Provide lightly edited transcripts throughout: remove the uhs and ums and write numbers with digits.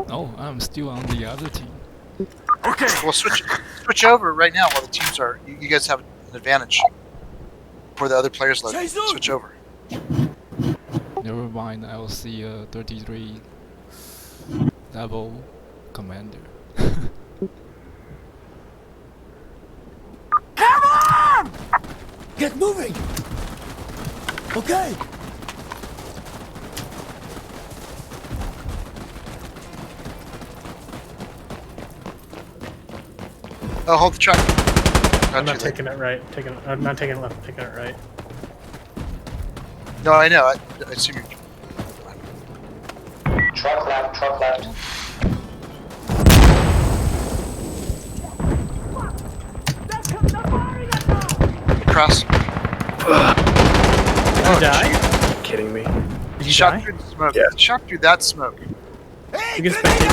Oh, I'm still on the other team. Okay. Well, switch over right now while the teams are. You guys have an advantage before the other players load. Switch over. Never mind, I'll see a 33 level commander. Come on! Get moving! Okay! Oh, hold the truck. I'm not taking it right. I'm not taking it left. I'm taking it right. No, I know. I assume you're. Truck left, truck left. Cross. Did you die? Are you kidding me? Did you Shot die? through the smoke. Yeah. Shot through that smoke. You can spectate me.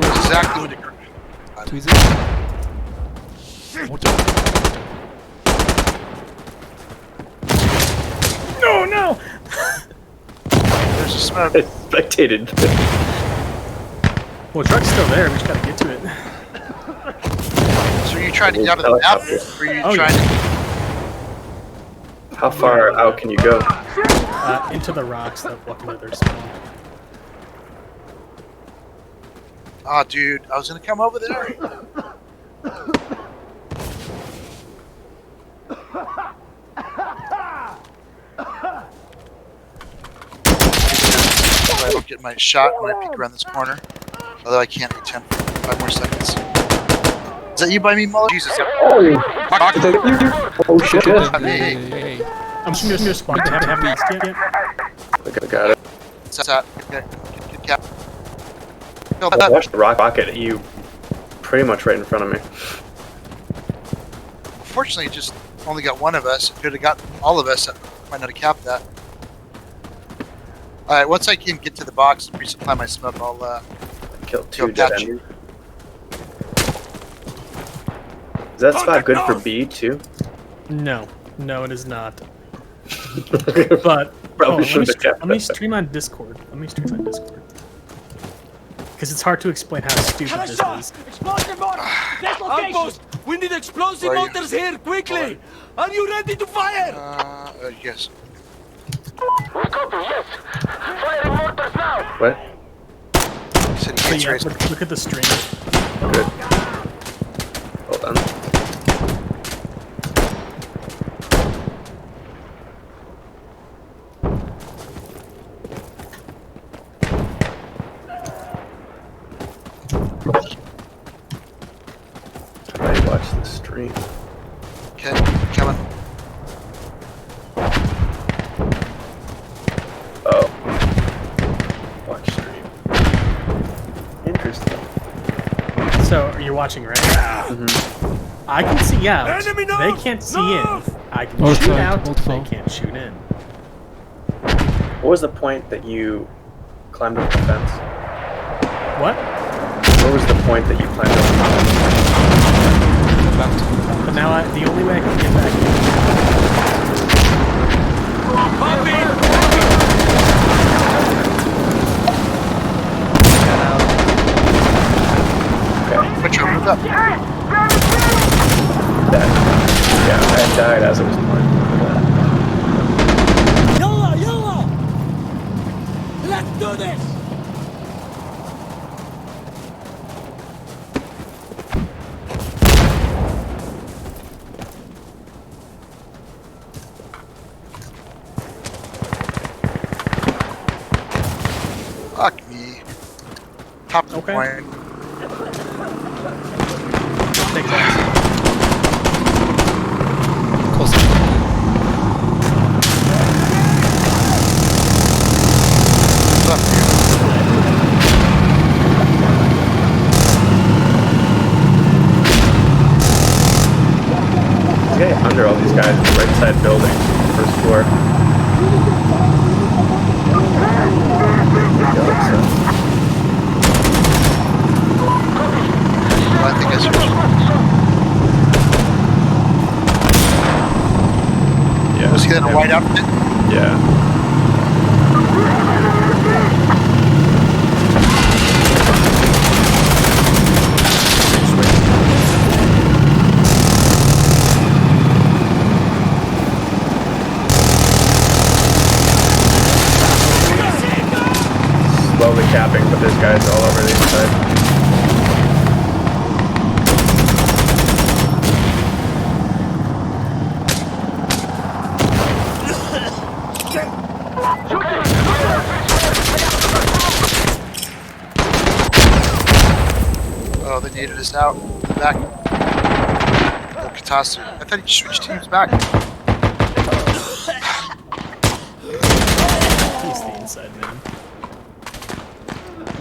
That's exactly what it. Tweezy. No, no! There's a smoke. I spectated. Well, truck's still there. We just gotta get to it. So are you trying to get out of the map? Or are you trying to... How far out can you go? Into the rocks that block into their spawn. Oh, dude, I was gonna come over there. I don't get my shot when I peek around this corner. Although I can't in 5 more seconds. Is that you by me, Muller? Jesus. Oh shit. Hey. I'm just gonna spawn. They haven't asked yet. I got it. What's that? Good cap. No, I watched the rocket at you pretty much right in front of me. Fortunately, it just only got one of us. It could have got all of us. I might not have capped that. Alright, once I can get to the box and resupply my smoke, I'll Killed go 2 dead catch you. enemies. Is that spot good for B too? No, it is not. But Probably should have kept let me that. stream on Discord. Because it's hard to explain how stupid this is. Explosive mortar! Outpost! We need explosive Where are you? motors here, quickly! Are you ready to fire? Yes. We copy, yes. Firing mortars now. What? He said he So hates yeah, race. look at the stream. Good. Hold on. I watch the stream. Okay, coming. Oh. Watch stream. Interesting. So you're watching, right? Mm-hmm. I can see out. Enemy They north! can't see North! in. I can North shoot side, out. north They side. can't shoot in. What was the point that you climbed up the fence? What? What was the point that you climbed up the fence? But now the only way I can get back. Put your move up. That. Yeah, I died as it was climbing. Yalla! Let's do this! Fuck me. Top of the Okay. point. Take that. Close. Left here. Let's get under all these guys, right side building, first floor. Well, I think I switched. Yeah. Was he in a white outfit? Yeah. above the capping, but there's guys all over the inside. Oh, they needed us out. Back. Oh, Katasu. I thought he switched teams back. He's the inside man.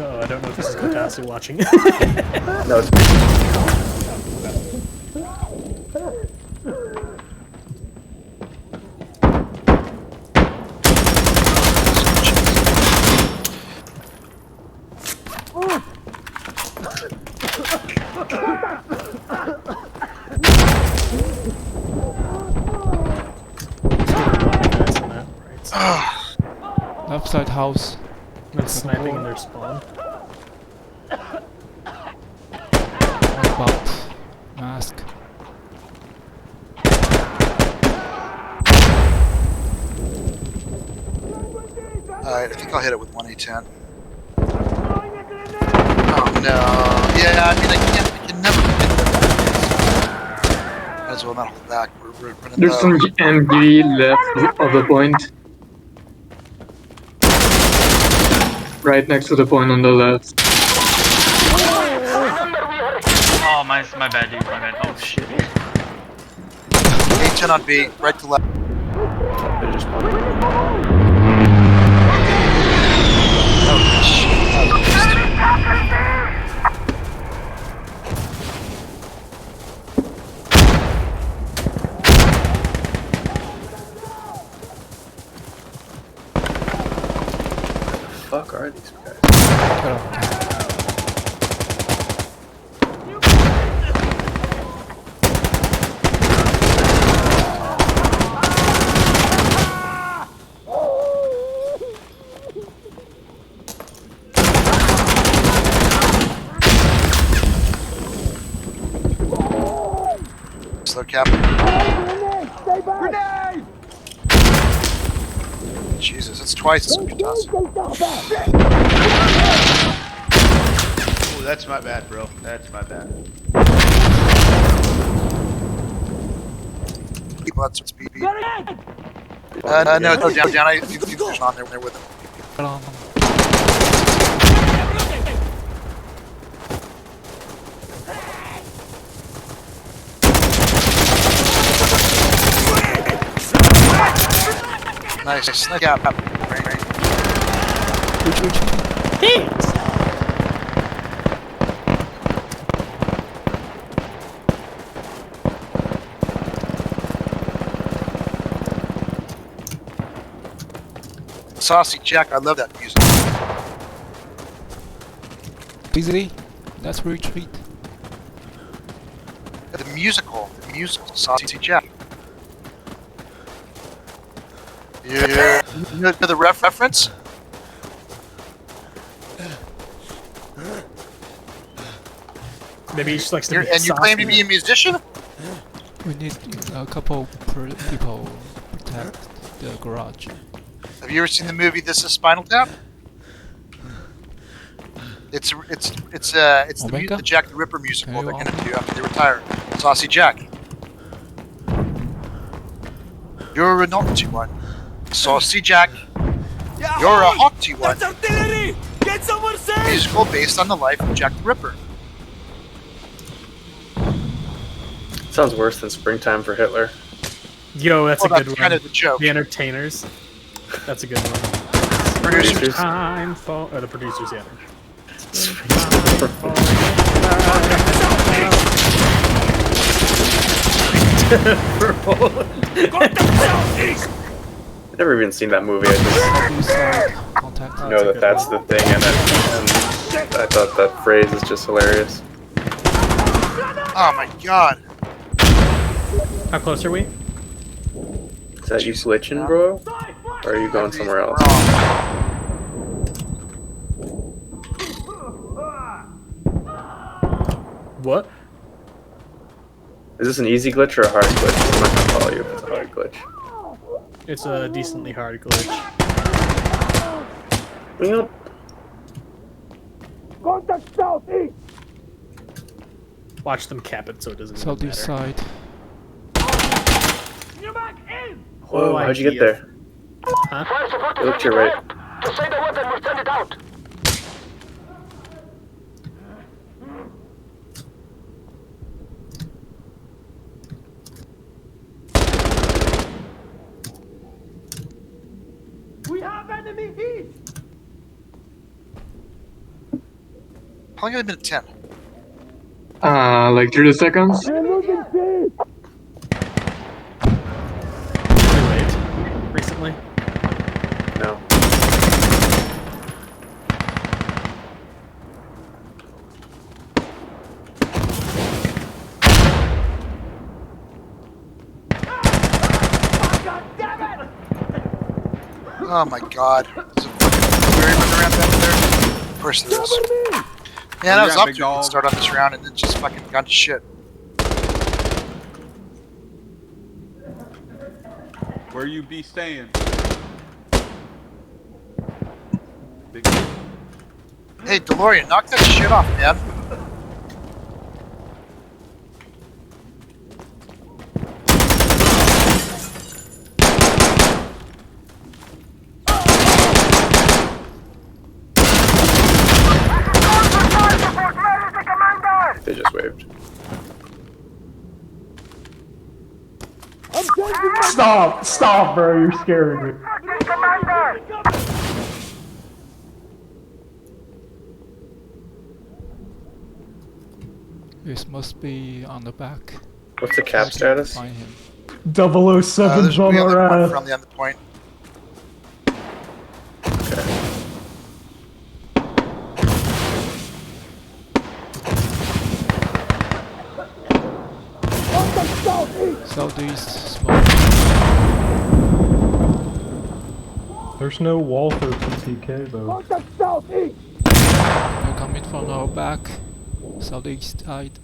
Oh, I don't know if this is Kotasu watching. No, it's Left side house. That's sniping in their spawn. Box. Mask. Alright, I think I'll hit it with 1A10. Oh no. Yeah, I mean, I can never hit that. Might as well not hold back. We're running There's some MG left of the point. Right next to the point on the left. Oh, my bad, dude. My bad. Oh, shit. A10 on B, right to left. they're just Oh, shit. fuck are these guys? Cut off. Slow cap. Jesus, that's twice as much as Oh, that's my bad, bro. That's my bad. people at speed. No, down. I think there's on there with him. Cut on. Nice. Snake out. Saucy Jack, I love that music. Easily. Let's retreat. The musical, Saucy Jack. Yeah. You know the reference? Maybe he just likes to be And you claim to be a musician? We need a couple people protect the garage. Have you ever seen the movie This Is Spinal Tap? It's Omega? the Jack the Ripper musical Hey, they're gonna do after they retire. Saucy Jack. You're a naughty one. Saucy Jack. You're a haughty one. That's artillery! Get somewhere safe! Musical based on the life of Jack the Ripper. Sounds worse than Springtime for Hitler. Yo, that's Well, a good that's one. kind of the joke. The Entertainers. That's a good one. Producers. Time for the producers, yeah. I've never even seen that movie. I just Contact. know that that's the thing in it. And I thought that phrase is just hilarious. Oh my god. How close are we? Is that you glitching, bro? Or are you going somewhere else? What? Is this an easy glitch or a hard glitch? I'm not gonna follow you if it's a hard glitch. It's a decently hard glitch. You know, Watch them cap it so it doesn't even Southeast matter. side. Whoa, how'd you get idea. there? Huh? Fire support is Look to your right. To say the weapon, we'll send it out. We have enemy heat! How long have I been at 10? Like 30 seconds. Pretty late. Recently. No. Oh my god. There's a fucking Barry running around back there. Of course there is. Man, I was up to start off this round and it just fucking gone to shit. Where you be staying? Big Hey, DeLorean, knock that shit off, man. They just waved. Stop, bro. You're scaring me. This must be on the back. What's the cap status? Find him. 007 There's on we only our one ass. from the end of the point. Southeast smoke. There's no Walther TTK though. They're coming from our back. Southeast side.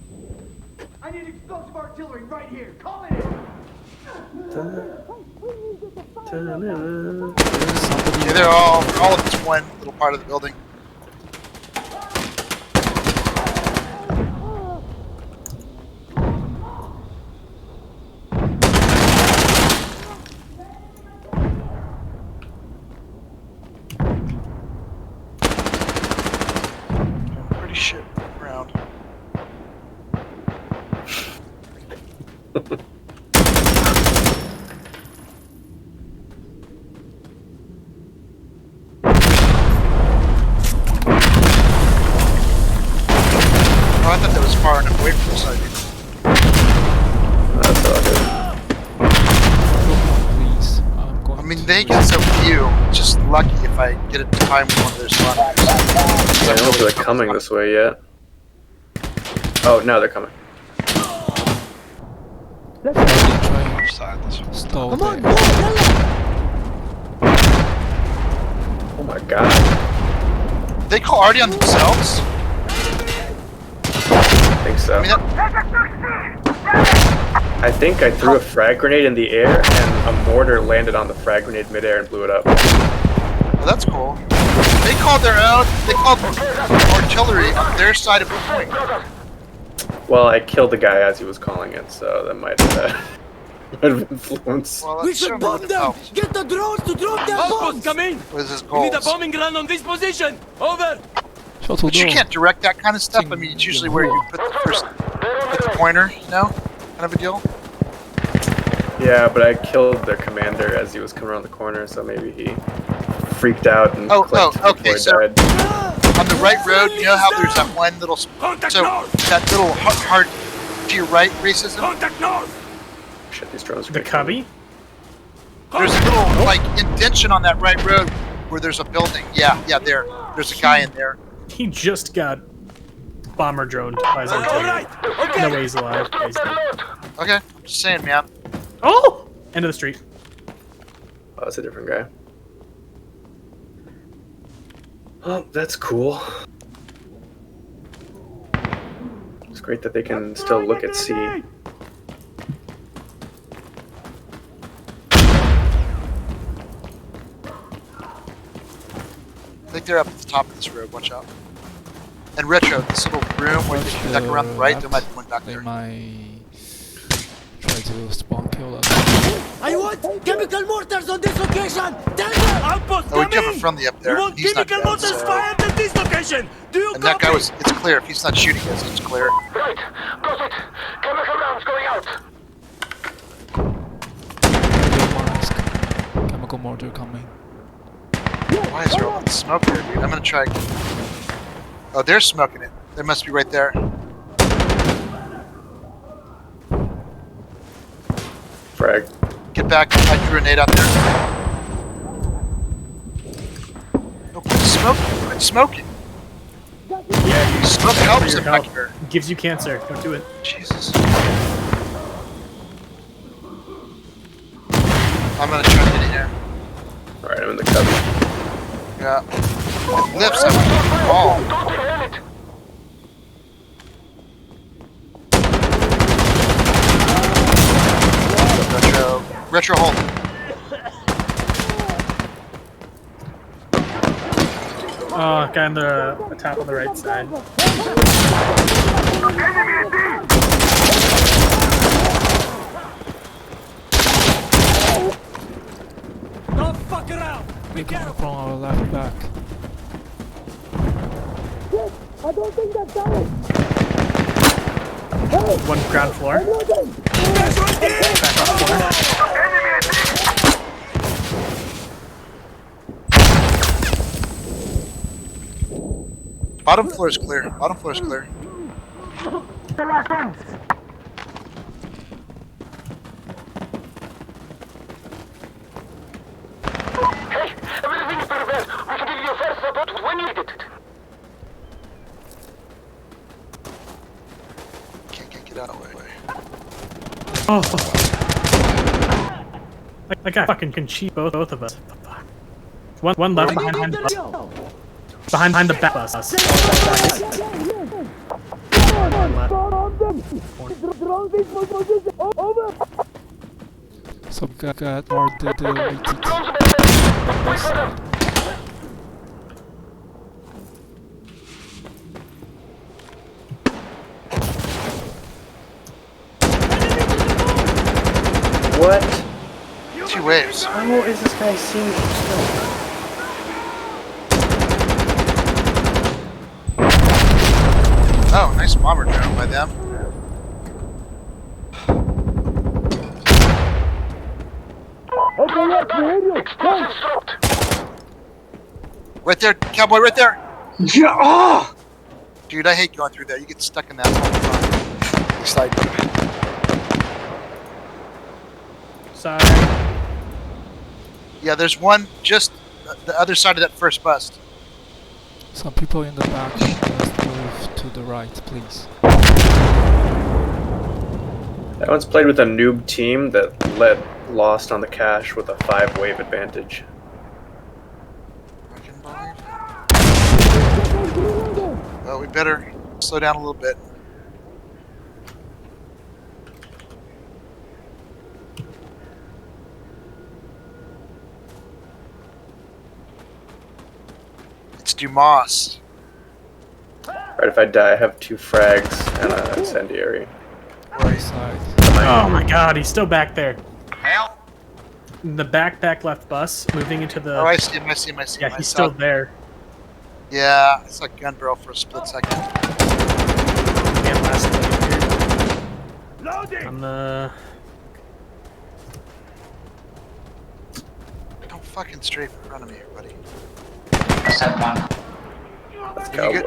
I need explosive artillery right here. Call it in. Yeah, they're all of this one little part of the building. Pretty shit round. Oh, I thought that was far enough away from the side. That's all good. Please. I'm going I mean, to they get so few. Just lucky if I get it to time with one of their spawners. I don't know if they're coming this way yet. Oh, no, they're coming. try Side this one. and stall Come on, there. go, yalla! Oh my god. They call already on themselves? I think so. I mean, that, I think I threw a frag grenade in the air and a mortar landed on the frag grenade midair and blew it up. well, that's cool. They called their own. They called artillery on their side of the point. Well, I killed the guy as he was calling it, so that might have influenced. Well, We that's should certainly bomb would have them! helped. Get the drones to drop their Outpost bombs! come in! What is his We need a goals? bombing run on this position! Over! Shuttle But you door. can't direct that kind of stuff. I mean, it's usually where you put the pointer, you know, kind of a deal. Yeah, but I killed their commander as he was coming around the corner, so maybe he freaked out and Oh, clicked okay, before he so- died. On the right road, you know how there's that one little, Contact so north! that little hard to your right racism. Contact north! Shit, these drones are The gonna cubby? There's a little like indention on that right road where there's a building. Yeah, there. There's a guy in there. He just got bomber droned by his own team. Alright! Okay! No way he's alive. Yeah, he's dead. Okay, I'm just saying, man. Oh! End of the street. Oh, that's a different guy. Oh, that's cool. It's great that they can still look at sea. I think they're up at the top of this road. Watch out. And Retro, this little room where you Watch can duck around the right, there might be one back They there. might try to spawn kill us. I want chemical mortars on this location! Tender! Outpost Oh, we coming! do have a friendly up there. We want He's not chemical dead, mortars so... fired at this location! Do you And that copy? guy was, it's clear. If he's not shooting us, it's clear. Right. Got it. Chemical rounds going out. Chemical mortar coming. Why is there all that smoke there, dude? I'm gonna try. Oh, they're smoking it. They must be right there. Frag. Get back. I threw a grenade out there. No, quit smoking. Quit smoking. Yeah, Smoke helps your them back help. here. Gives you cancer. Don't do it. Jesus. I'm gonna try to get in here. Alright, I'm in the cubby. Yeah. It lifts up the wall. Don't inhale it. Retro hold. Oh, guy on the top of the right side. Don't fuck around! They're coming from our left back. One ground floor. Guys right there! Back up floor. Bottom floor is clear. Bottom floor is clear. Hey, everything is prepared. We can give you first support when you need it. Can't get out of the way. Oh. That guy fucking can cheat both of us. One left behind the bus. Behind the back bus. Some guy got more deleted. What? 2 waves. How is this guy seeing still? Oh, nice bomber drone by them. Explosives dropped. Right there, cowboy, right there. Yeah. Oh! Dude, I hate going through there. You get stuck in that all the time. It's like, Side. yeah, there's one just the other side of that first bust. Some people in the back. Let's move to the right, please. That one's played with a noob team that lost on the cache with a 5-wave advantage. I can believe it. Well, we better slow down a little bit. It's Dumas. Right, if I die, I have 2 frags and an incendiary. Right. Side. Oh my god, he's still back there. Help! The back left bus, moving into the... Oh, I see him, I see him, I see him. yeah, I he's saw- still there. Yeah, I saw gun barrel for a split second. Man, last here. Loading! On the... Don't fucking strafe in front of me, everybody. Let's You go. good?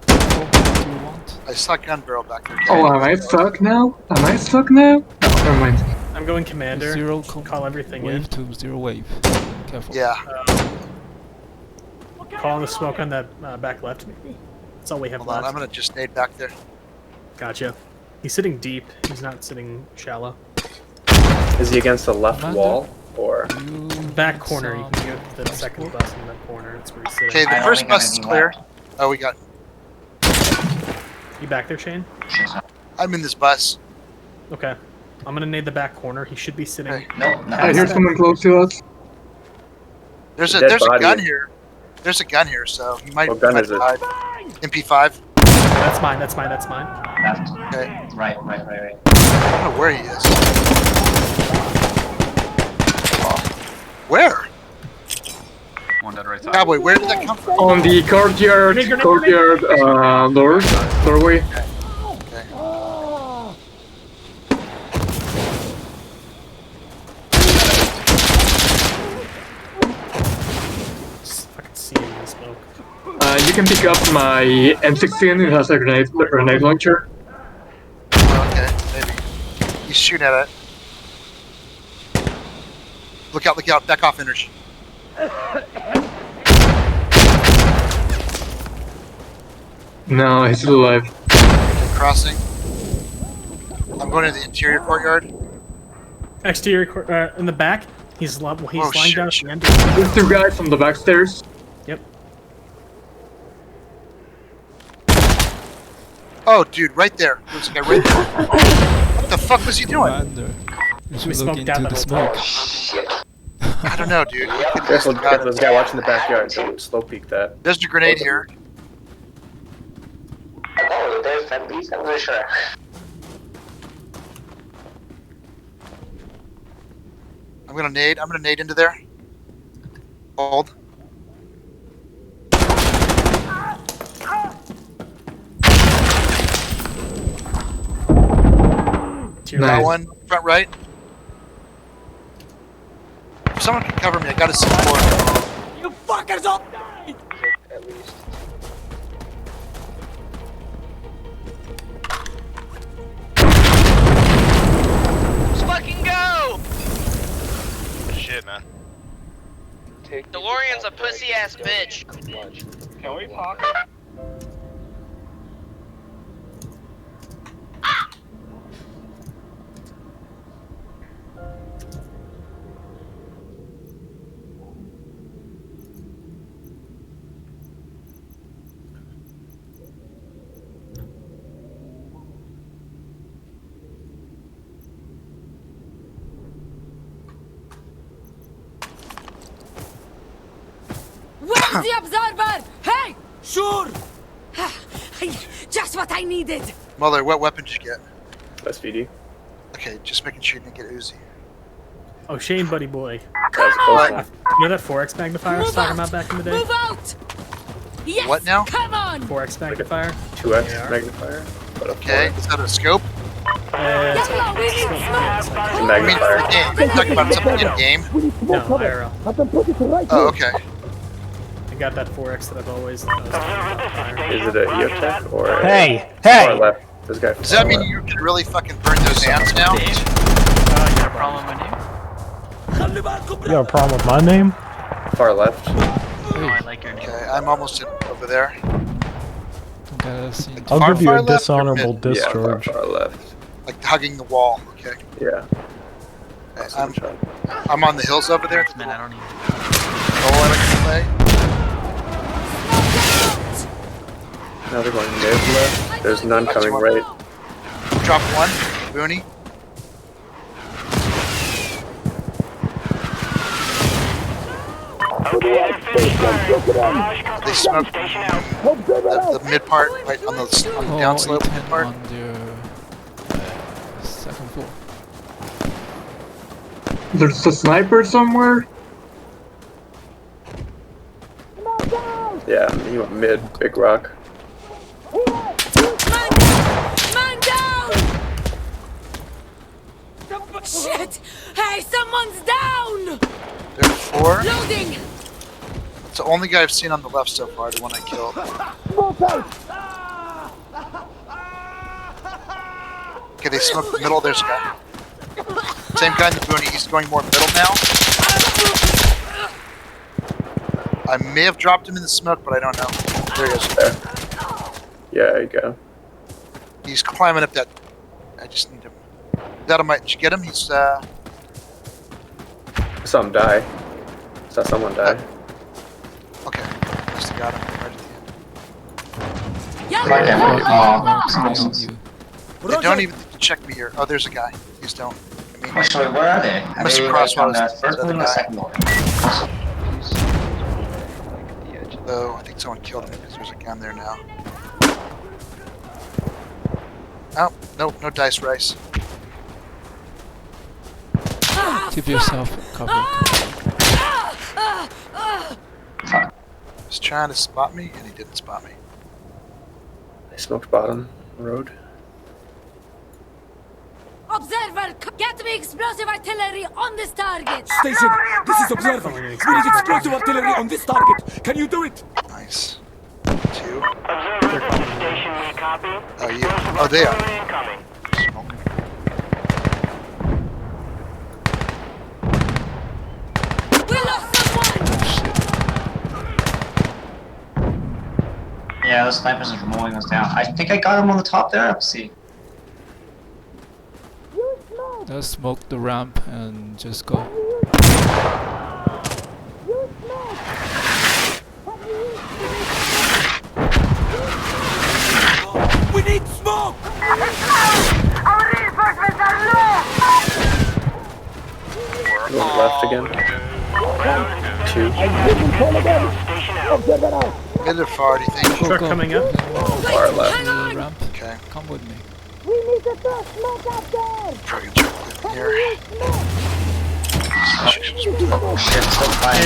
What do you want? I saw gun barrel back there. Oh, am I fucked now? Am I fucked now? Oh, never mind. I'm going commander. Zero Call everything in. wave to 0 wave. Careful. Yeah. Call the smoke on that back left, maybe. That's all we have Hold on, left. I'm gonna just nade back there. Gotcha. He's sitting deep. He's not sitting shallow. Is he against the left Commander? wall or? You Back need corner. You some can go to the second transport? bus in that corner. That's where he's sitting. Okay, the first bus is clear. Oh, we got. You back there, Shane? I'm in this bus. Okay. I'm gonna nade the back corner. He should be sitting. Hey. I hear someone close to us. There's Dead a body. gun here. There's a gun here, so he might. What gun might is it? hide. MP5. That's mine. That's mine. That's mine. Left. Okay. Right. I don't know where he is. Where? One dead right side. Cowboy, where did that come from? On the courtyard, doorway. Okay. Just fucking see him in the smoke. You can pick up my M16. It has a grenade launcher. Okay, maybe. He's shooting at it. Look out, back off, energy. No, he's still alive. Crossing. I'm going to the interior courtyard. Exterior in the back. He's lying shit, down at shit. the end. There's two guys on the back stairs. Yep. Oh, dude, right there. There's a guy right there. What the fuck was he doing? Commander, you should look smoked into out the that smoke. I don't know, dude. Careful, this guy watching the backyard. Don't slow peek that. There's a grenade here. Oh, there's friendlies. I'm not sure. I'm gonna nade into there. Hold. To your That Nice. one, front right. If someone can cover me, I gotta see more. You fuckers all died! At least. Let's fucking go! Shit, man. DeLorean's a pussy ass bitch. Can we talk? Where's the observer? Hey! Sure! Just what I needed! Muller, what weapon did you get? SVD. Okay, just making sure you didn't get Uzi. Oh, Shane, buddy boy. What? You know that 4x magnifier I was talking about back in the day? Move out! Yes! What now? Come on! 4x magnifier. 2x Yeah. magnifier. But a Okay, 4x. is that a scope? Yellow, we need smoke! It's a I mean, for magnifier. the game. You're talking about something in game? No, IRL. Oh, okay. I got that 4x that I've always. That was magnifier. Is it a EOTech or a Hey! far left? This guy. Does that mean you can really fucking burn those ants now? Yeah, problem. You have a problem with my name? Far left? Okay, I'm almost over there. Gotta see. I'll Far, give you far a left or dishonorable mid? discharge. Yeah, far left. Like hugging the wall. Okay. Yeah. Okay, Awesome shot. I'm on the hills over there. Man, I don't even. Oh, I can play. Now they're going mid left. There's none coming right. Drop one. Booney. They smoked the mid part, right on the Oh, downslope E10 part. on the second floor. There's a sniper somewhere. Yeah, he went mid. Big rock. Man down! Shit! Hey, someone's down! There are four. Loading! It's the only guy I've seen on the left so far, the one I killed. Okay, they smoked the middle. There's a guy. Same guy in the booney. He's going more middle now. I may have dropped him in the smoke, but I don't know. There he is. There. Yeah, there you go. He's climbing up that. I just need him. That might. Did you get him? He's I saw him die. I saw someone die. okay. At least I got him right at the end. You. They don't even check me here. Oh, there's a guy. Please don't. I mean, Actually, where are they? Are Mr. they Crosswell on the is first the one or guy. second one? think someone killed him because there's a gun there now. Oh, nope, no dice rice. Keep yourself covered. He was trying to spot me, and he didn't spot me. They smoked bottom road. Observer, get me explosive artillery on this target. Station, this is Observer. We need explosive artillery on this target. Can you do it? Nice. 2. Observer, station, we copy. Oh, you. Oh, they are. Incoming. Smoking. We lost someone. Yeah, those snipers are mowing us down. I think I got him on the top there. Let's see. Just smoke the ramp and just go. We need smoke! Our reinforcements are low. Going left again. 2. Mid or far, do you think? Truck coming up. Far left. Hang on. Ramp. Okay. Come with me. Probably gonna try here. Shit, so fine.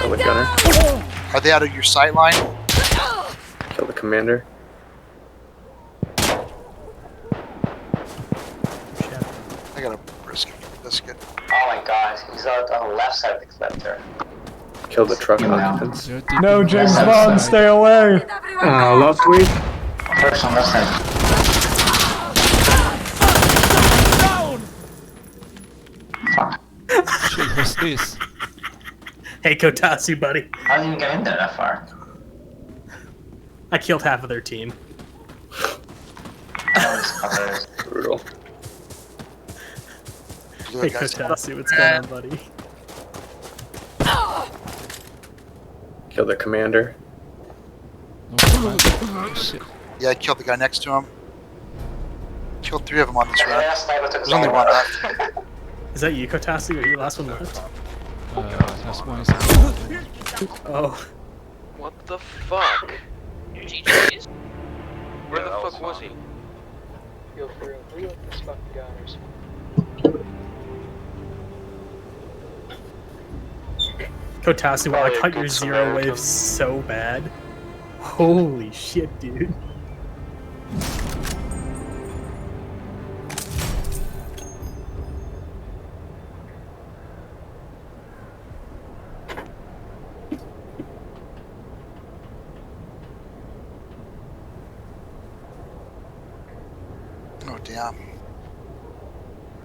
Kill the gunner. Are they out of your sight line? Kill the commander. I got a biscuit. Oh my god, he's out on the left side of the cliff there. Kill the truck Yeah. occupants. They're deep No, in the James left Bond, side. stay away. Last week. First on left side. Fuck. Shit, what's this? Hey, Kotatsu, buddy. How did you even get in there that far? I killed half of their team. That was covered. Brutal. Blue Hey, guys. Kotatsu, what's going on, buddy? Kill the commander. Oh, shit. Yeah, I killed the guy next to him. Killed 3 of them on this Yeah, run. that sniper took There's only one left. Is that you, Kotatsu? Are you the last one left? That's one. Oh. What the fuck? GG's? Where the fuck was he? Kotatsu, wow, I cut your zero wave so bad. Holy shit, dude. Oh, damn.